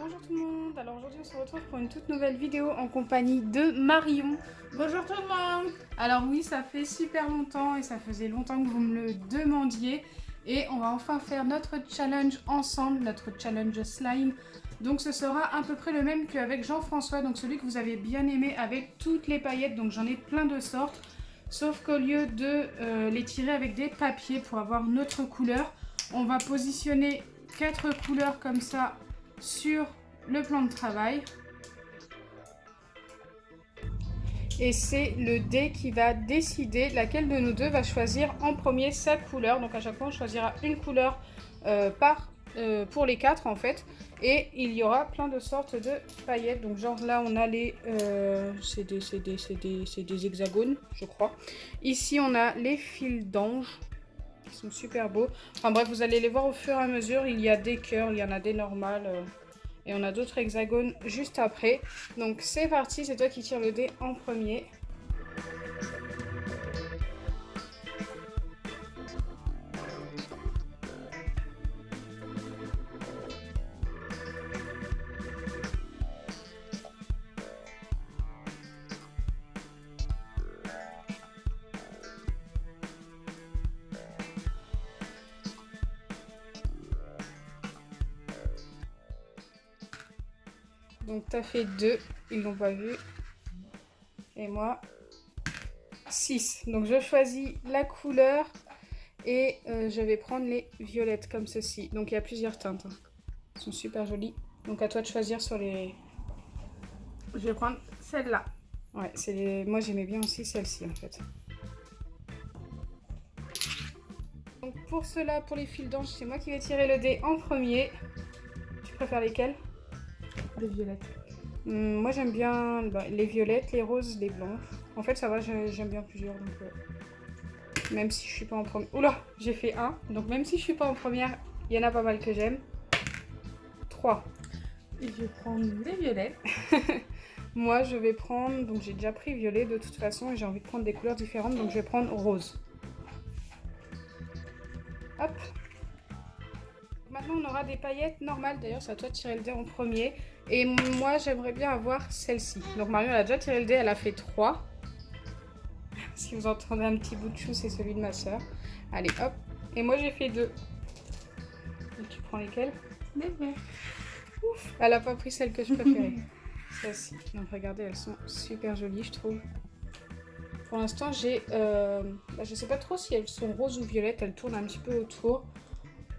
Bonjour tout le monde, alors aujourd'hui on se retrouve pour une toute nouvelle vidéo en compagnie de Marion. Bonjour tout le monde. Alors oui, ça fait super longtemps et ça faisait longtemps que vous me le demandiez. Et on va enfin faire notre challenge ensemble, notre challenge slime. Donc ce sera à peu près le même qu'avec Jean-François, donc celui que vous avez bien aimé avec toutes les paillettes. Donc j'en ai plein de sortes, sauf qu'au lieu de les tirer avec des papiers pour avoir notre couleur, on va positionner 4 couleurs comme ça sur le plan de travail. Et c'est le dé qui va décider laquelle de nous deux va choisir en premier sa couleur. Donc à chaque fois on choisira une couleur pour les 4 en fait. Et il y aura plein de sortes de paillettes. Donc genre là on a les... c'est des hexagones je crois. Ici on a les fils d'ange. Ils sont super beaux. Enfin bref, vous allez les voir au fur et à mesure. Il y a des cœurs, il y en a des normales. Et on a d'autres hexagones juste après. Donc c'est parti, c'est toi qui tires le dé en premier. Donc t'as fait 2, ils l'ont pas vu. Et moi, 6. Donc je choisis la couleur et je vais prendre les violettes comme ceci. Donc il y a plusieurs teintes. Elles sont super jolies. Donc à toi de choisir sur les... Je vais prendre celle-là. Ouais, moi j'aimais bien aussi celle-ci en fait. Donc pour cela, pour les fils d'ange, c'est moi qui vais tirer le dé en premier. Tu préfères lesquels? Les violettes. Moi j'aime bien les violettes, les roses, les blanches. En fait ça va, j'aime bien plusieurs. Donc, même si je suis pas en première... Oula, j'ai fait 1. Donc même si je suis pas en première, il y en a pas mal que j'aime. 3. Et je vais prendre les violettes. Moi je vais prendre... Donc j'ai déjà pris violet de toute façon et j'ai envie de prendre des couleurs différentes. Donc je vais prendre rose. Hop. Maintenant on aura des paillettes normales. D'ailleurs c'est à toi de tirer le dé en premier. Et moi j'aimerais bien avoir celle-ci. Donc Marion elle a déjà tiré le dé, elle a fait 3. Si vous entendez un petit bout de chou, c'est celui de ma soeur. Allez hop. Et moi j'ai fait 2. Et tu prends lesquelles? Les verts. Ouf, elle a pas pris celle que je préférais. Celle-ci. Donc regardez, elles sont super jolies je trouve. Pour l'instant j'ai... je sais pas trop si elles sont roses ou violettes. Elles tournent un petit peu autour.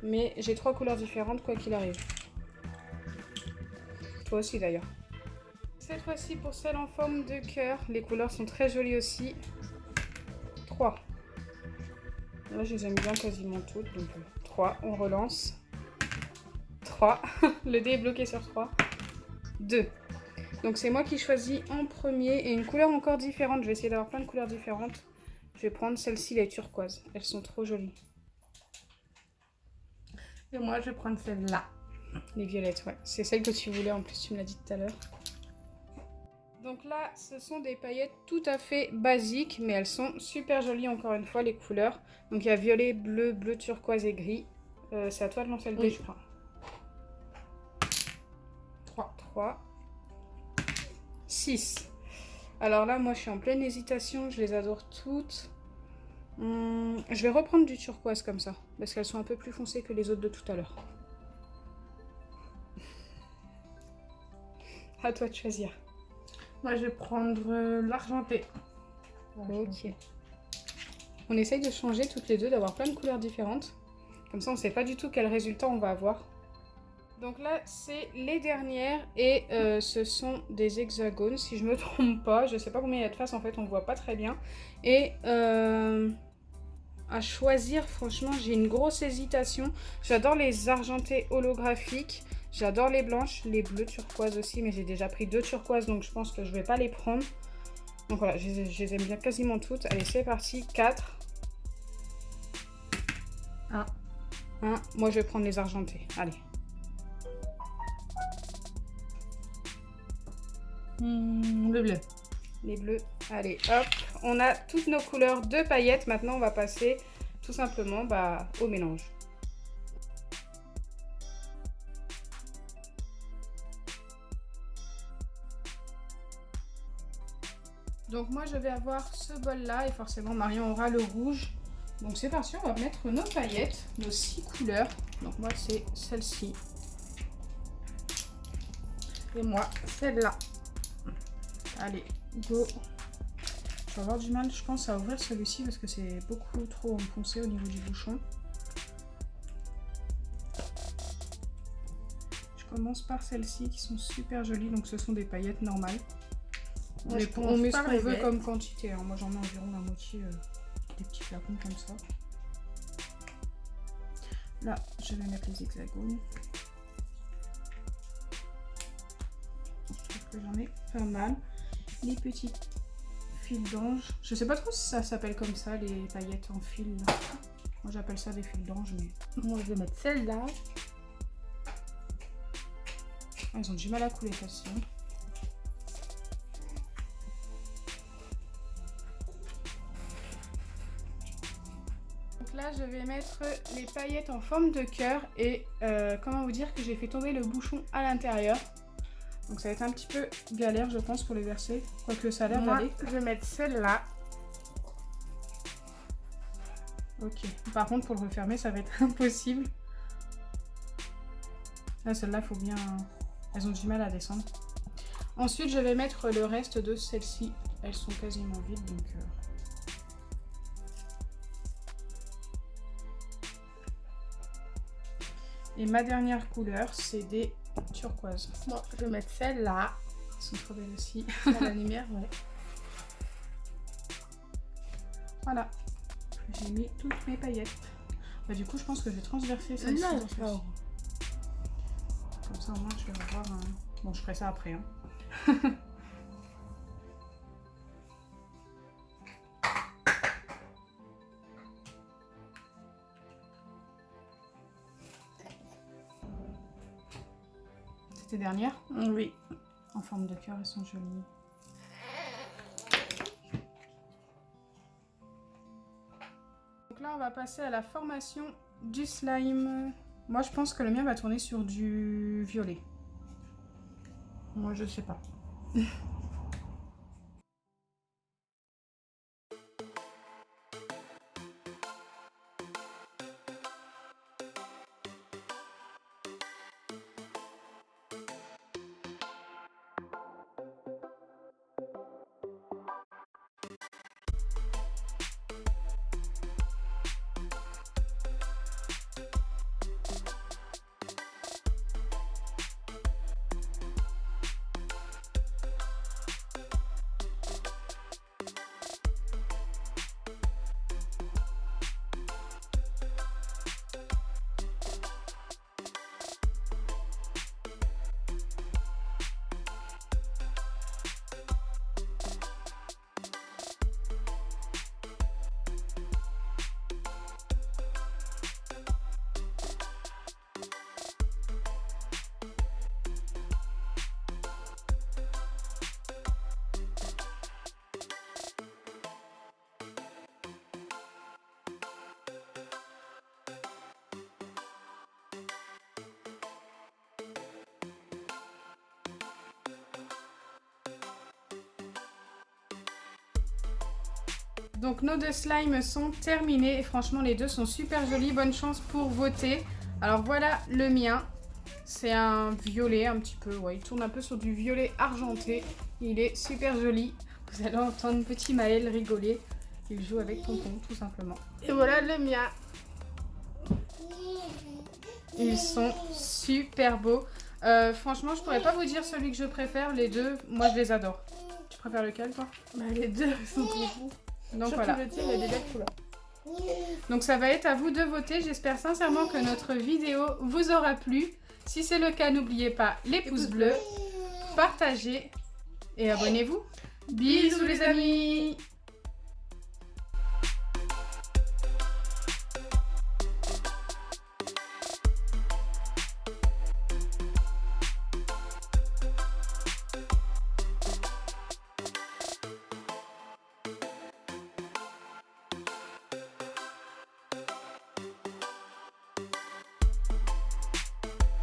Mais j'ai 3 couleurs différentes quoi qu'il arrive. Toi aussi d'ailleurs. Cette fois-ci pour celle en forme de cœur. Les couleurs sont très jolies aussi. 3. Là je les aime bien quasiment toutes. Donc 3, on relance. 3. Le dé est bloqué sur 3. 2. Donc c'est moi qui choisis en premier. Et une couleur encore différente. Je vais essayer d'avoir plein de couleurs différentes. Je vais prendre celle-ci, les turquoises. Elles sont trop jolies. Et moi, je vais prendre celle-là. Les violettes, ouais. C'est celle que tu voulais en plus, tu me l'as dit tout à l'heure. Donc là, ce sont des paillettes tout à fait basiques, mais elles sont super jolies encore une fois, les couleurs. Donc il y a violet, bleu, bleu turquoise et gris. C'est à toi de lancer le dé, je crois. 3. 6. Alors là, moi je suis en pleine hésitation, je les adore toutes. Je vais reprendre du turquoise comme ça, parce qu'elles sont un peu plus foncées que les autres de tout à l'heure. À toi de choisir. Moi, je vais prendre l'argenté. Ok. On essaye de changer toutes les deux, d'avoir plein de couleurs différentes. Comme ça, on ne sait pas du tout quel résultat on va avoir. Donc là, c'est les dernières et ce sont des hexagones, si je me trompe pas. Je sais pas combien il y a de faces, en fait, on ne voit pas très bien. Et à choisir, franchement, j'ai une grosse hésitation. J'adore les argentés holographiques. J'adore les blanches, les bleues turquoises aussi, mais j'ai déjà pris 2 turquoises, donc je pense que je vais pas les prendre. Donc voilà, je les aime bien quasiment toutes. Allez, c'est parti, 4. 1. Moi, je vais prendre les argentés. Allez. Le bleu. Les bleus. Allez, hop. On a toutes nos couleurs de paillettes. Maintenant, on va passer tout simplement au mélange. Donc moi je vais avoir ce bol là et forcément Marion aura le rouge. Donc c'est parti, on va mettre nos paillettes, nos 6 couleurs. Donc moi c'est celle-ci. Et moi, celle-là. Allez, go. Je vais avoir du mal, je pense, à ouvrir celui-ci parce que c'est beaucoup trop enfoncé au niveau du bouchon. Je commence par celles-ci qui sont super jolies. Donc ce sont des paillettes normales. On met ce qu'on veut comme quantité. Hein. Moi j'en ai environ la moitié des petits flacons comme ça. Là, je vais mettre les hexagones. Je trouve que j'en ai pas mal. Les petits fils d'ange. Je sais pas trop si ça s'appelle comme ça, les paillettes en fil. Moi j'appelle ça des fils d'ange, mais... Moi je vais mettre celle-là. Elles ont du mal à couler facilement. Donc là je vais mettre les paillettes en forme de cœur et comment vous dire que j'ai fait tomber le bouchon à l'intérieur. Donc ça va être un petit peu galère je pense pour les verser, quoique ça a l'air d'aller. Je vais mettre celle-là. Ok, par contre pour le refermer ça va être impossible. Là celle-là faut bien... Elles ont du mal à descendre. Ensuite je vais mettre le reste de celles-ci. Elles sont quasiment vides donc... Et ma dernière couleur c'est des turquoises. Moi je vais mettre celle-là. Elles sont trop belles aussi. À la lumière, ouais. Voilà. J'ai mis toutes mes paillettes. Bah, du coup je pense que je vais transverser celle-ci dans celle-ci. Comme ça au moins je vais avoir un... Bon je ferai ça après. Hein. C'était dernière? Oui. En forme de cœur, elles sont jolies. Donc là on va passer à la formation du slime. Moi je pense que le mien va tourner sur du violet. Moi je sais pas. Donc nos deux slimes sont terminés et franchement les deux sont super jolis. Bonne chance pour voter. Alors voilà le mien. C'est un violet un petit peu, ouais, il tourne un peu sur du violet argenté. Il est super joli. Vous allez entendre petit Maël rigoler. Il joue avec Tonton tout simplement. Et voilà le mien. Ils sont super beaux. Franchement je pourrais pas vous dire celui que je préfère. Les deux, moi je les adore. Tu préfères lequel toi? Bah, les deux sont trop beaux. Donc surtout voilà. le tien, il a des belles couleurs. Donc ça va être à vous de voter. J'espère sincèrement que notre vidéo vous aura plu. Si c'est le cas, n'oubliez pas les pouces bleus, partagez et abonnez-vous. Bisous les amis!